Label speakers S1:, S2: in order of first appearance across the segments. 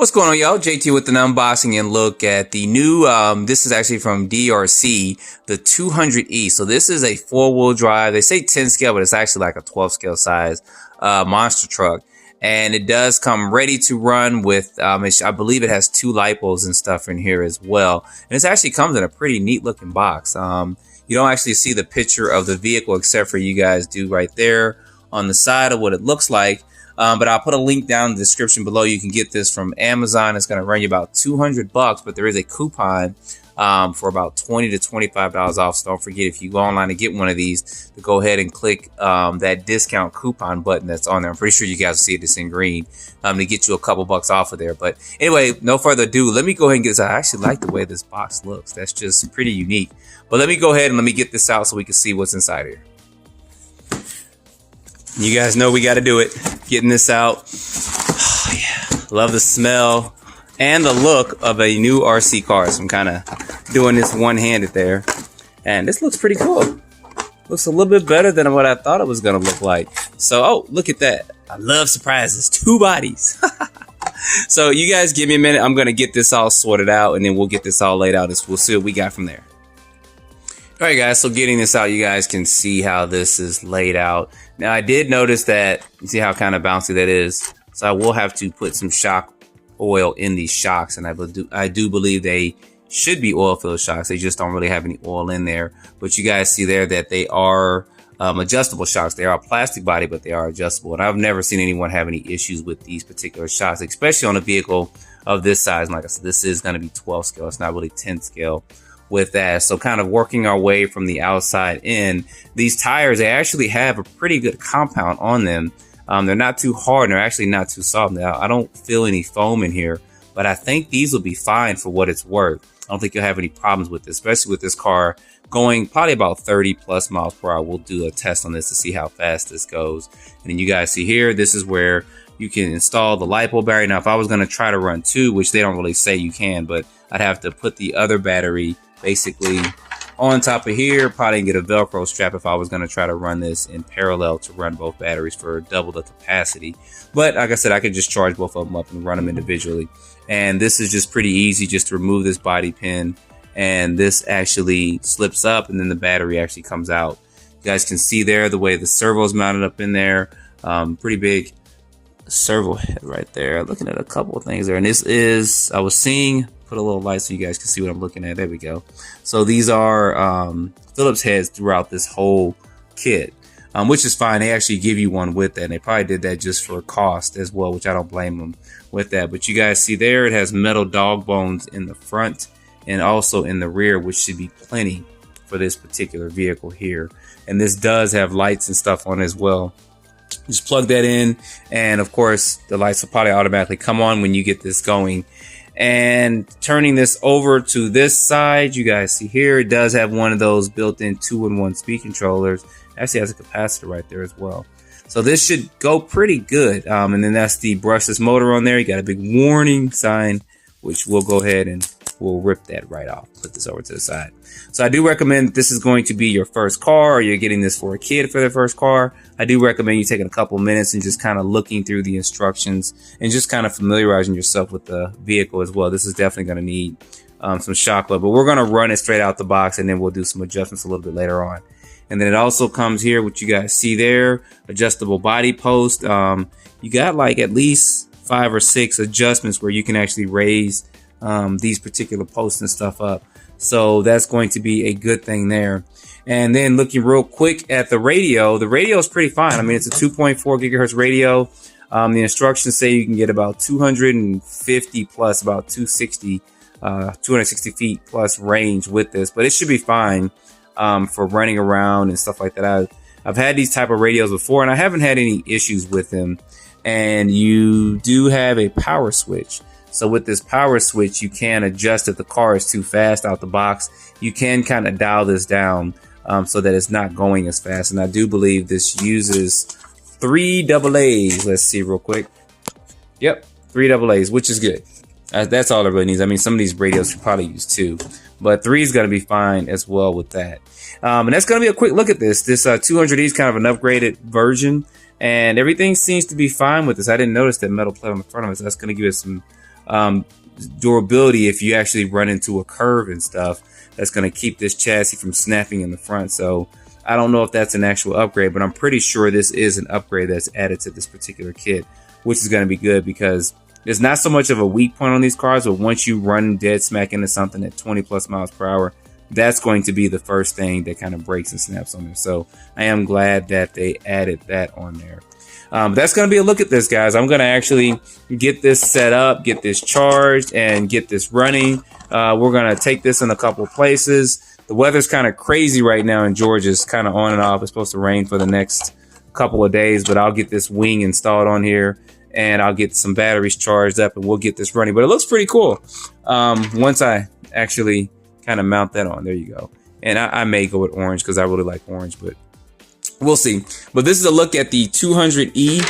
S1: What's going on, y'all? JT with an unboxing and look at the new, this is actually from DEERC, the 200E. So this is a 4-wheel drive. They say 10 scale, but it's actually like a 12 scale size monster truck. And it does come ready to run with, I believe it has 2 lipos and stuff in here as well. And this actually comes in a pretty neat looking box. You don't actually see the picture of the vehicle except for you guys do right there on the side of what it looks like. But I'll put a link down in the description below. You can get this from Amazon. It's going to run you about $200, but there is a coupon for about $20 to $25 off. So don't forget, if you go online to get one of these, to go ahead and click that discount coupon button that's on there. I'm pretty sure you guys will see this in green to get you a couple bucks off of there. But anyway, no further ado, let me go ahead and get this out. I actually like the way this box looks. That's just pretty unique. But let me go ahead and let me get this out so we can see what's inside here. You guys know we got to do it. Getting this out. Oh, yeah. Love the smell and the look of a new RC car. So I'm kind of doing this one-handed there. And this looks pretty cool. Looks a little bit better than what I thought it was going to look like. So, oh, look at that. I love surprises. 2 bodies. So you guys give me a minute. I'm going to get this all sorted out and then we'll get this all laid out. We'll see what we got from there. All right, guys, so getting this out, you guys can see how this is laid out. Now, I did notice that, you see how kind of bouncy that is? So I will have to put some shock oil in these shocks, and I do believe they should be oil-filled shocks. They just don't really have any oil in there. But you guys see there that they are adjustable shocks. They are a plastic body, but they are adjustable. And I've never seen anyone have any issues with these particular shocks, especially on a vehicle of this size. And like I said, this is going to be 12 scale. It's not really 10 scale. With that, so kind of working our way from the outside in, these tires, they actually have a pretty good compound on them. They're not too hard and they're actually not too soft. Now, I don't feel any foam in here, but I think these will be fine for what it's worth. I don't think you'll have any problems with this, especially with this car going probably about 30 plus miles per hour. We'll do a test on this to see how fast this goes. And then you guys see here, this is where you can install the LiPo battery. Now, if I was going to try to run 2, which they don't really say you can, but I'd have to put the other battery basically on top of here, probably get a Velcro strap if I was going to try to run this in parallel to run both batteries for double the capacity. But like I said, I could just charge both of them up and run them individually. And this is just pretty easy, just to remove this body pin, and this actually slips up and then the battery actually comes out. You guys can see there the way the servo is mounted up in there. Pretty big servo head right there. Looking at a couple of things there, and this is, I was seeing, put a little light so you guys can see what I'm looking at. There we go. So these are Phillips heads throughout this whole kit, which is fine. They actually give you one with that, and they probably did that just for cost as well, which I don't blame them with that. But you guys see there, it has metal dog bones in the front and also in the rear, which should be plenty for this particular vehicle here. And this does have lights and stuff on as well. Just plug that in, and of course the lights will probably automatically come on when you get this going. And turning this over to this side, you guys see here, it does have one of those built-in 2-in-1 speed controllers. Actually has a capacitor right there as well. So this should go pretty good. And then that's the brushless motor on there. You got a big warning sign, which we'll go ahead and we'll rip that right off. Put this over to the side. So I do recommend, if this is going to be your first car, or you're getting this for a kid for their first car, I do recommend you taking a couple minutes and just kind of looking through the instructions and just kind of familiarizing yourself with the vehicle as well. This is definitely going to need some shock love, but we're going to run it straight out the box and then we'll do some adjustments a little bit later on. And then it also comes here, what you guys see there, adjustable body post. You got like at least 5 or 6 adjustments where you can actually raise these particular posts and stuff up. So that's going to be a good thing there. And then looking real quick at the radio is pretty fine. I mean, it's a 2.4 gigahertz radio. The instructions say you can get about 250 plus, about 260 feet plus range with this, but it should be fine for running around and stuff like that. I've had these type of radios before and I haven't had any issues with them. And you do have a power switch. So with this power switch, you can adjust if the car is too fast out the box. You can kind of dial this down so that it's not going as fast. And I do believe this uses 3 AA's. Let's see real quick. Yep, 3 AA's, which is good. That's all it really needs. I mean, some of these radios could probably use 2, but 3 is going to be fine as well with that. And that's going to be a quick look at this. This 200E is kind of an upgraded version, and everything seems to be fine with this. I didn't notice that metal plate on the front of it, so that's going to give it some durability if you actually run into a curve and stuff. That's going to keep this chassis from snapping in the front. So I don't know if that's an actual upgrade, but I'm pretty sure this is an upgrade that's added to this particular kit, which is going to be good because there's not so much of a weak point on these cars, but once you run dead smack into something at 20 plus miles per hour, that's going to be the first thing that kind of breaks and snaps on there. So I am glad that they added that on there. That's going to be a look at this, guys. I'm going to actually get this set up, get this charged, and get this running. We're going to take this in a couple of places. The weather's kind of crazy right now in Georgia. It's kind of on and off. It's supposed to rain for the next couple of days, but I'll get this wing installed on here, and I'll get some batteries charged up, and we'll get this running. But it looks pretty cool once I actually kind of mount that on. There you go. And I may go with orange because I really like orange, but we'll see. But this is a look at the 200E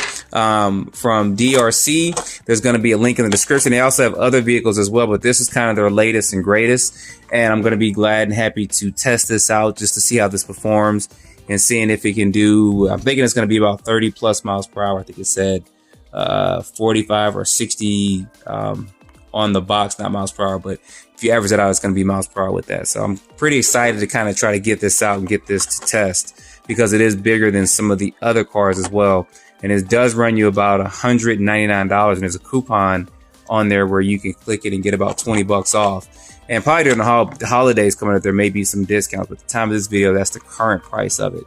S1: from DEERC. There's going to be a link in the description. They also have other vehicles as well, but this is kind of their latest and greatest. And I'm going to be glad and happy to test this out just to see how this performs and seeing if it can do, I'm thinking it's going to be about 30 plus miles per hour. I think it said 45 or 60 on the box, not miles per hour, but if you average it out, it's going to be miles per hour with that. So I'm pretty excited to kind of try to get this out and get this to test, because it is bigger than some of the other cars as well. And it does run you about $199, and there's a coupon on there where you can click it and get about 20 bucks off. And probably during the holidays coming up, there may be some discounts, but at the time of this video, that's the current price of it.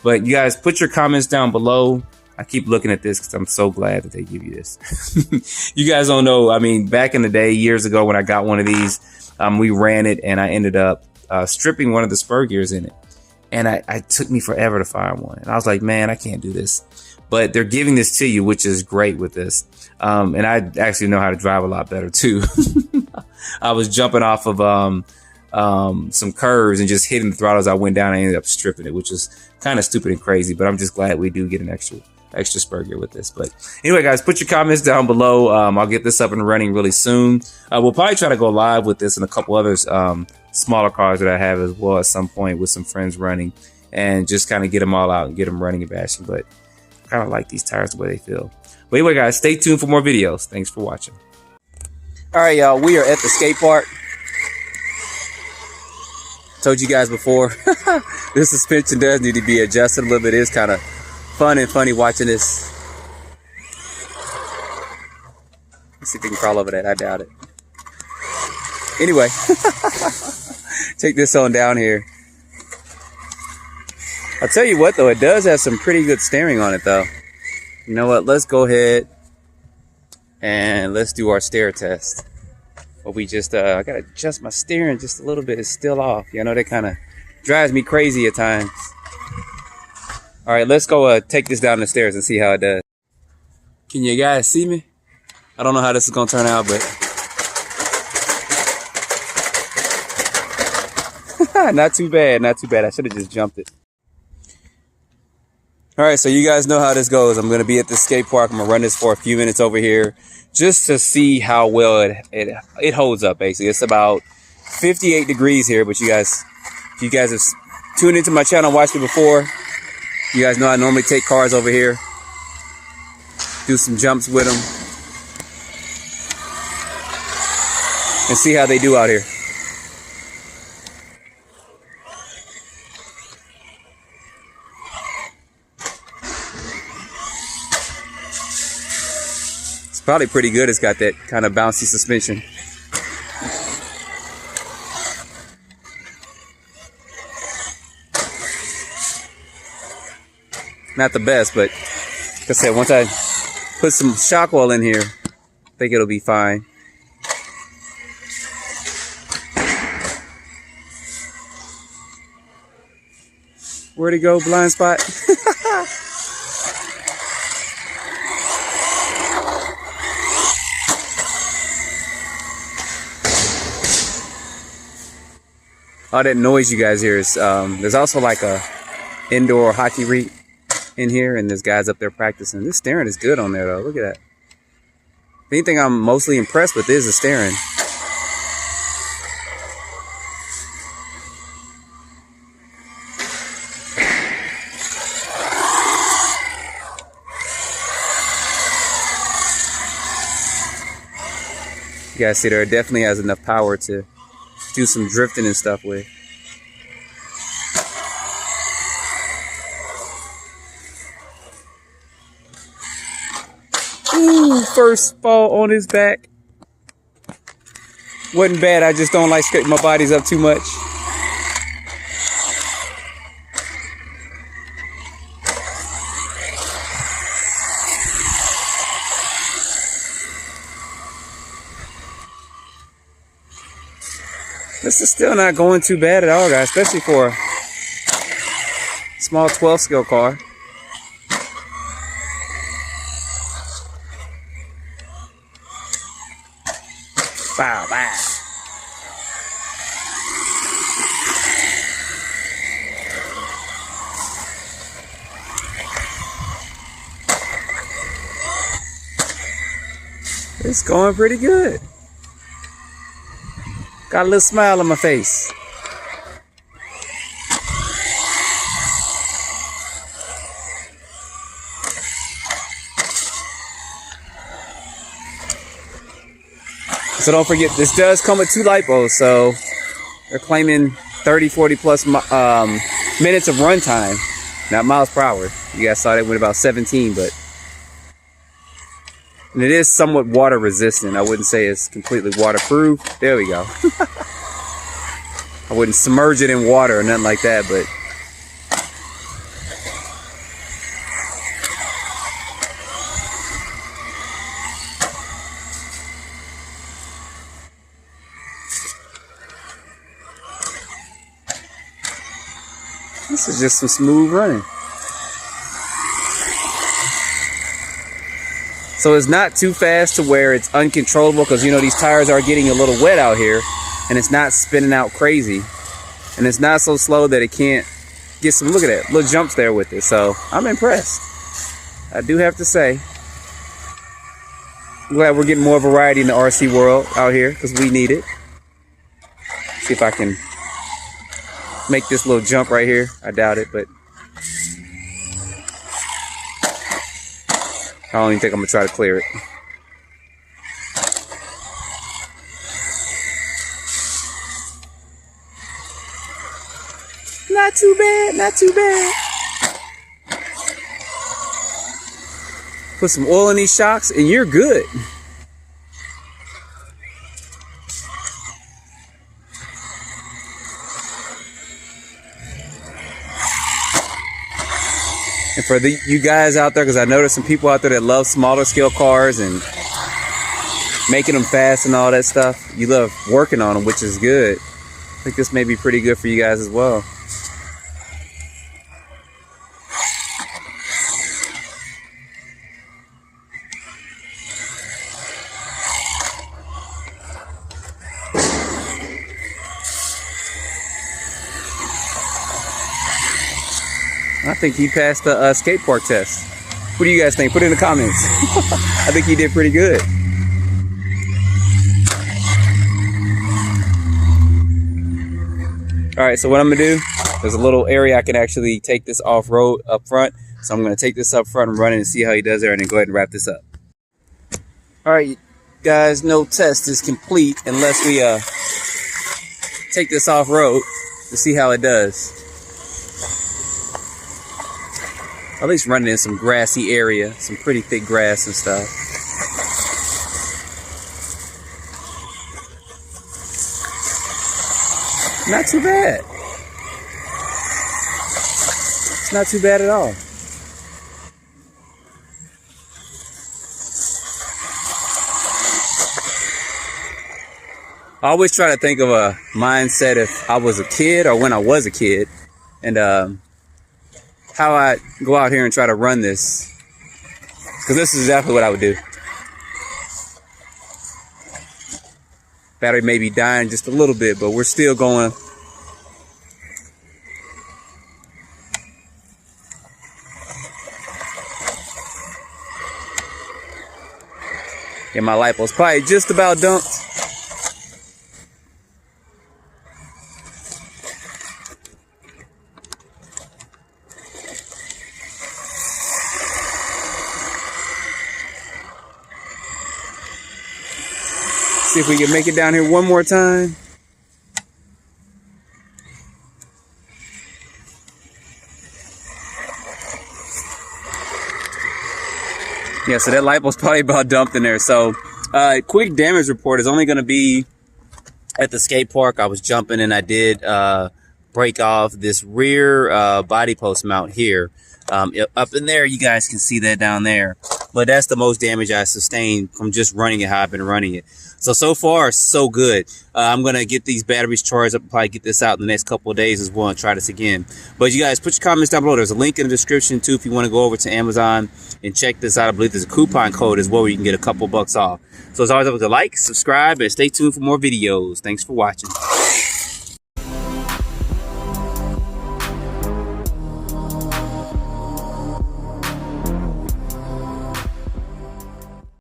S1: But you guys, put your comments down below. I keep looking at this because I'm so glad that they give you this. You guys don't know. I mean, back in the day, years ago, when I got one of these, we ran it, and I ended up stripping one of the spur gears in it. And it took me forever to find one. And I was like, man, I can't do this. But they're giving this to you, which is great with this. And I actually know how to drive a lot better too. I was jumping off of some curves and just hitting the throttle as I went down. I ended up stripping it, which is kind of stupid and crazy. But I'm just glad we do get an extra spur gear with this. But anyway, guys, put your comments down below. I'll get this up and running really soon. We'll probably try to go live with this and a couple others. Smaller cars that I have as well at some point with some friends running, and just kind of get them all out and get them running and bashing. But I kind of like these tires the way they feel. But anyway, guys, stay tuned for more videos. Thanks for watching. All right, y'all, we are at the skate park. Told you guys before, this suspension does need to be adjusted a little bit. It is kind of fun and funny watching this. Let's see if we can crawl over that. I doubt it. Anyway, take this on down here. I'll tell you what, though, it does have some pretty good steering on it, though. You know what? Let's go ahead and let's do our stair test. But we just, I gotta adjust my steering just a little bit. It's still off. You know, that kind of drives me crazy at times. All right, let's go take this down the stairs and see how it does. Can you guys see me? I don't know how this is gonna turn out, but not too bad, not too bad. I should have just jumped it. All right, so you guys know how this goes. I'm going to be at the skate park. I'm going to run this for a few minutes over here just to see how well it holds up, basically. It's about 58 degrees here, but you guys, if you guys have tuned into my channel and watched it before, you guys know I normally take cars over here, do some jumps with them, and see how they do out here. Probably pretty good. It's got that kind of bouncy suspension. Not the best, but like I said, once I put some shock oil in here, I think it'll be fine. Where'd it go, blind spot? All that noise you guys hear is, there's also like a indoor hockey rink in here, and there's guys up there practicing. This steering is good on there though, look at that. The only thing I'm mostly impressed with is the steering. You guys see there, it definitely has enough power to do some drifting and stuff with. Ooh, first fall on his back. Wasn't bad, I just don't like scraping my bodies up too much. This is still not going too bad at all, guys, especially for a small 12 scale car. Bow, bow. It's going pretty good. Got a little smile on my face. So don't forget, this does come with 2 lipos, so they're claiming 30, 40 plus minutes of runtime, not miles per hour. You guys saw that went about 17, but and it is somewhat water resistant. I wouldn't say it's completely waterproof. There we go. I wouldn't submerge it in water or nothing like that, but this is just some smooth running. So it's not too fast to where it's uncontrollable, because you know these tires are getting a little wet out here, and it's not spinning out crazy, and it's not so slow that it can't get some, look at that, little jumps there with it. So I'm impressed, I do have to say. I'm glad we're getting more variety in the RC world out here, because we need it. See if I can make this little jump right here. I doubt it, but I don't even think I'm gonna try to clear it. Not too bad, not too bad. Put some oil in these shocks and you're good. And for you guys out there, because I noticed some people out there that love smaller scale cars and making them fast and all that stuff. You love working on them, which is good. I think this may be pretty good for you guys as well. I think he passed the skate park test. What do you guys think? Put it in the comments. I think he did pretty good. All right, so what I'm gonna do, there's a little area I can actually take this off-road up front. So I'm gonna take this up front and run it and see how he does there, and then go ahead and wrap this up. All right, guys, no test is complete unless we take this off-road to see how it does. At least run it in some grassy area, some pretty thick grass and stuff. Not too bad. It's not too bad at all. I always try to think of a mindset if I was a kid or when I was a kid, and how I go out here and try to run this, because this is exactly what I would do. Battery may be dying just a little bit, but we're still going. Yeah, my lipo's probably just about dumped. See if we can make it down here one more time. Yeah, so that light bulb's probably about dumped in there. So, quick damage report is only going to be at the skate park. I was jumping and I did break off this rear body post mount here. Up in there, you guys can see that down there. But that's the most damage I sustained from just running it how I've been running it. So far, so good. I'm going to get these batteries charged up and probably get this out in the next couple of days as well and try this again. But you guys, put your comments down below. There's a link in the description, too, if you want to go over to Amazon and check this out. I believe there's a coupon code as well where you can get a couple bucks off. So as always, I would like, subscribe, and stay tuned for more videos. Thanks for watching.